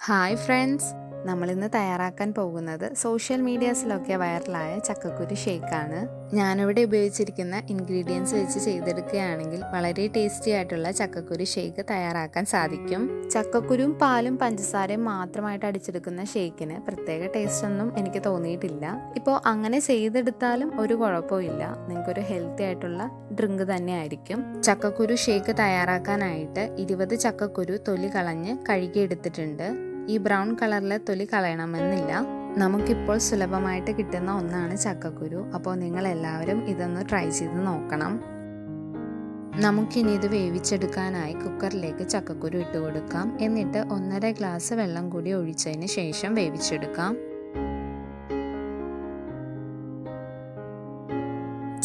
Hi friends, നമ്മളിന്ന് തയ്യാറാക്കാൻ പോകുന്നത് സോഷ്യൽ മീഡിയാസിലൊക്കെ വൈറലായ ചക്കക്കുരു ഷേക്കാണ്. ഞാനിവിടെ ഉപയോഗിച്ചിരിക്കുന്ന ഇൻഗ്രീഡിയൻസ് വെച്ച് ചെയ്തെടുക്കുകയാണെങ്കിൽ വളരെ ടേസ്റ്റി ആയിട്ടുള്ള ചക്കക്കുരു ഷേക്ക് തയ്യാറാക്കാൻ സാധിക്കും. ചക്കക്കുരും പാലും പഞ്ചസാരയും മാത്രമായിട്ട് അടിച്ചെടുക്കുന്ന ഷേക്കിന് പ്രത്യേക ടേസ്റ്റ് ഒന്നും എനിക്ക് തോന്നിയിട്ടില്ല. ഇപ്പോൾ അങ്ങനെ ചെയ്തെടുത്താലും ഒരു കുഴപ്പമില്ല, നിങ്ങൾക്കൊരു ഹെൽത്തി ആയിട്ടുള്ള ഡ്രിങ്ക് തന്നെ ആയിരിക്കും. ചക്കക്കുരു ഷേക്ക് തയ്യാറാക്കാനായിട്ട് 20 ചക്കക്കുരു തൊലി കളഞ്ഞ് കഴുകിയെടുത്തിട്ടുണ്ട്. ഈ ബ്രൗൺ കളറിലെ തൊലി കളയണമെന്നില്ല. നമുക്കിപ്പോൾ സുലഭമായിട്ട് കിട്ടുന്ന ഒന്നാണ് ചക്കക്കുരു. അപ്പോൾ നിങ്ങൾ എല്ലാവരും ഇതൊന്ന് ട്രൈ ചെയ്ത് നോക്കണം. നമുക്കിനി ഇത് വേവിച്ചെടുക്കാനായി കുക്കറിലേക്ക് ചക്കക്കുരു ഇട്ട് കൊടുക്കാം. എന്നിട്ട് 1.5 ഗ്ലാസ് വെള്ളം കൂടി ഒഴിച്ചതിന് ശേഷം വേവിച്ചെടുക്കാം.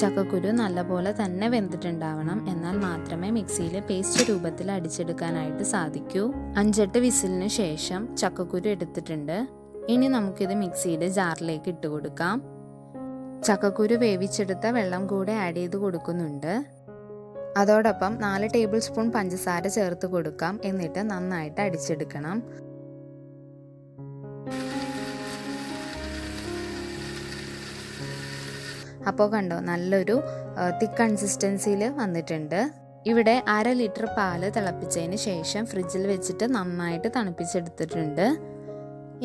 ചക്കക്കുരു നല്ലപോലെ തന്നെ വെന്തിട്ടുണ്ടാവണം, എന്നാൽ മാത്രമേ മിക്സിയിൽ പേസ്റ്റ് രൂപത്തിൽ അടിച്ചെടുക്കാനായിട്ട് സാധിക്കൂ. 5-8 വിസിലിന് ശേഷം ചക്കക്കുരു എടുത്തിട്ടുണ്ട്. ഇനി നമുക്കിത് മിക്സിയുടെ ജാറിലേക്ക് ഇട്ട് കൊടുക്കാം. ചക്കക്കുരു വേവിച്ചെടുത്ത വെള്ളം കൂടെ ആഡ് ചെയ്ത് കൊടുക്കുന്നുണ്ട്. അതോടൊപ്പം 4 ടേബിൾ സ്പൂൺ പഞ്ചസാര ചേർത്ത് കൊടുക്കാം. എന്നിട്ട് നന്നായിട്ട് അടിച്ചെടുക്കണം. അപ്പോൾ കണ്ടോ, നല്ലൊരു തിക്ക് കൺസിസ്റ്റൻസിയിൽ വന്നിട്ടുണ്ട്. ഇവിടെ 1/2 ലിറ്റർ പാല് തിളപ്പിച്ചതിന് ശേഷം ഫ്രിഡ്ജിൽ വെച്ചിട്ട് നന്നായിട്ട് തണുപ്പിച്ചെടുത്തിട്ടുണ്ട്.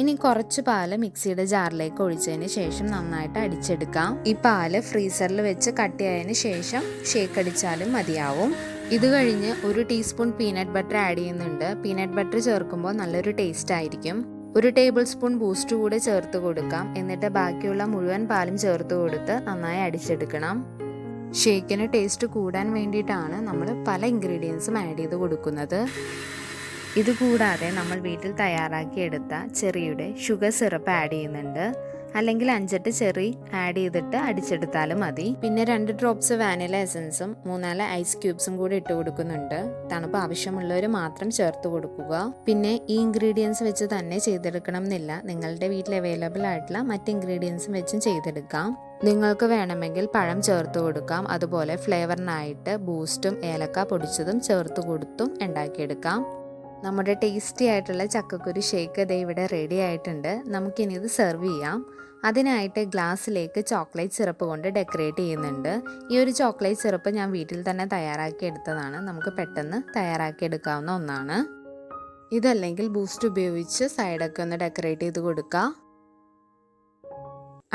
ഇനി കുറച്ച് പാല് മിക്സിയുടെ ജാറിലേക്ക് ഒഴിച്ചതിന് ശേഷം നന്നായിട്ട് അടിച്ചെടുക്കാം. ഈ പാല് ഫ്രീസറിൽ വെച്ച് കട്ടിയായതിന് ശേഷം ഷേക്ക് അടിച്ചാലും മതിയാവും. ഇത് കഴിഞ്ഞ് 1 ടീസ്പൂൺ പീനട്ട് ബട്ടർ ആഡ് ചെയ്യുന്നുണ്ട്. പീനട്ട് ബട്ടർ ചേർക്കുമ്പോൾ നല്ലൊരു ടേസ്റ്റ് ആയിരിക്കും. 1 ടേബിൾ സ്പൂൺ ബൂസ്റ്റ് കൂടെ ചേർത്ത് കൊടുക്കാം. എന്നിട്ട് ബാക്കിയുള്ള മുഴുവൻ പാലും ചേർത്ത് കൊടുത്ത് നന്നായി അടിച്ചെടുക്കണം. ഷേക്കിന് ടേസ്റ്റ് കൂടാൻ വേണ്ടിയിട്ടാണ് നമ്മൾ പല ഇൻഗ്രീഡിയൻസും ആഡ് ചെയ്ത് കൊടുക്കുന്നത്. ഇതുകൂടാതെ നമ്മൾ വീട്ടിൽ തയ്യാറാക്കിയെടുത്ത ചെറിയുടെ ഷുഗർ സിറപ്പ് ആഡ് ചെയ്യുന്നുണ്ട്. അല്ലെങ്കിൽ 5-8 ചെറി ആഡ് ചെയ്തിട്ട് അടിച്ചെടുത്താലും മതി. പിന്നെ 2 ഡ്രോപ്സ് വാനില എസൻസും 3-4 ഐസ് ക്യൂബ്സും കൂടി ഇട്ട് കൊടുക്കുന്നുണ്ട്. തണുപ്പ് ആവശ്യമുള്ളവർ മാത്രം ചേർത്ത് കൊടുക്കുക. പിന്നെ ഈ ഇൻഗ്രീഡിയൻസ് വെച്ച് തന്നെ ചെയ്തെടുക്കണം എന്നില്ല, നിങ്ങളുടെ വീട്ടിൽ അവൈലബിൾ ആയിട്ടുള്ള മറ്റ് ഇൻഗ്രീഡിയൻസും വെച്ചും ചെയ്തെടുക്കാം. നിങ്ങൾക്ക് വേണമെങ്കിൽ പഴം ചേർത്ത് കൊടുക്കാം. അതുപോലെ ഫ്ലേവറിനായിട്ട് ബൂസ്റ്റും ഏലക്ക പൊടിച്ചതും ചേർത്ത് കൊടുത്തും ഉണ്ടാക്കിയെടുക്കാം. നമ്മുടെ ടേസ്റ്റി ആയിട്ടുള്ള ചക്കക്കുരു ഷേക്ക് ദേ ഇവിടെ റെഡി ആയിട്ടുണ്ട്. നമുക്കിനി ഇത് സെർവ് ചെയ്യാം. അതിനായിട്ട് ഗ്ലാസ്സിലേക്ക് ചോക്ലേറ്റ് സിറപ്പ് കൊണ്ട് ഡെക്കറേറ്റ് ചെയ്യുന്നുണ്ട്. ഈ ഒരു ചോക്ലേറ്റ് സിറപ്പ് ഞാൻ വീട്ടിൽ തന്നെ തയ്യാറാക്കി എടുത്തതാണ്. നമുക്ക് പെട്ടെന്ന് തയ്യാറാക്കി എടുക്കാവുന്ന ഒന്നാണ്. ഇതല്ലെങ്കിൽ ബൂസ്റ്റ് ഉപയോഗിച്ച് സൈഡൊക്കെ ഒന്ന് ഡെക്കറേറ്റ് ചെയ്ത് കൊടുക്കുക.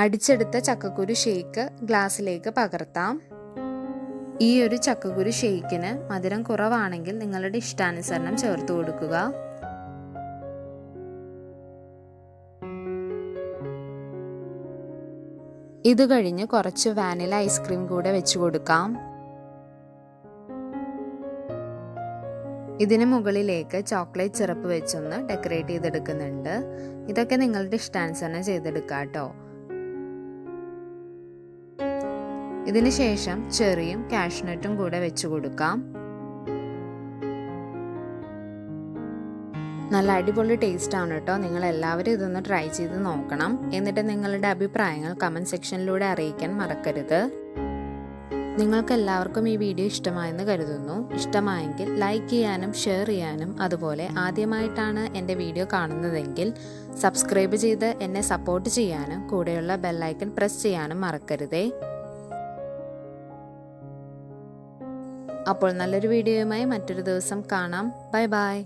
അടിച്ചെടുത്ത ചക്കക്കുരു ഷേക്ക് ഗ്ലാസ്സിലേക്ക് പകർത്താം. ഈ ഒരു ചക്കക്കുരു ഷേക്കിന് മധുരം കുറവാണെങ്കിൽ നിങ്ങളുടെ ഇഷ്ടാനുസരണം ചേർത്ത് കൊടുക്കുക. ഇത് കഴിഞ്ഞ് കുറച്ച് വാനില ഐസ്ക്രീം കൂടെ വെച്ച് കൊടുക്കാം. ഇതിന് മുകളിലേക്ക് ചോക്ലേറ്റ് സിറപ്പ് വെച്ചൊന്ന് ഡെക്കറേറ്റ് ചെയ്തെടുക്കുന്നുണ്ട്. ഇതൊക്കെ നിങ്ങളുടെ ഇഷ്ടാനുസരണം ചെയ്തെടുക്കാം കേട്ടോ. ഇതിന് ശേഷം ചെറിയും കാഷ്നട്ടും കൂടെ വെച്ച് കൊടുക്കാം. നല്ല അടിപൊളി ടേസ്റ്റ് ആണ് കേട്ടോ. നിങ്ങൾ എല്ലാവരും ഇതൊന്ന് ട്രൈ ചെയ്ത് നോക്കണം. എന്നിട്ട് നിങ്ങളുടെ അഭിപ്രായങ്ങൾ കമൻറ്റ് സെക്ഷനിലൂടെ അറിയിക്കാൻ മറക്കരുത്. നിങ്ങൾക്ക് എല്ലാവർക്കും ഈ വീഡിയോ ഇഷ്ടമായെന്ന് കരുതുന്നു. ഇഷ്ടമായെങ്കിൽ ലൈക്ക് ചെയ്യാനും ഷെയർ ചെയ്യാനും, അതുപോലെ ആദ്യമായിട്ടാണ് എൻ്റെ വീഡിയോ കാണുന്നതെങ്കിൽ സബ്സ്ക്രൈബ് ചെയ്ത് എന്നെ സപ്പോർട്ട് ചെയ്യാനും കൂടെയുള്ള ബെല്ലൈക്കൺ പ്രസ് ചെയ്യാനും മറക്കരുതേ. അപ്പോൾ നല്ലൊരു വീഡിയോയുമായി മറ്റൊരു ദിവസം കാണാം. Bye bye.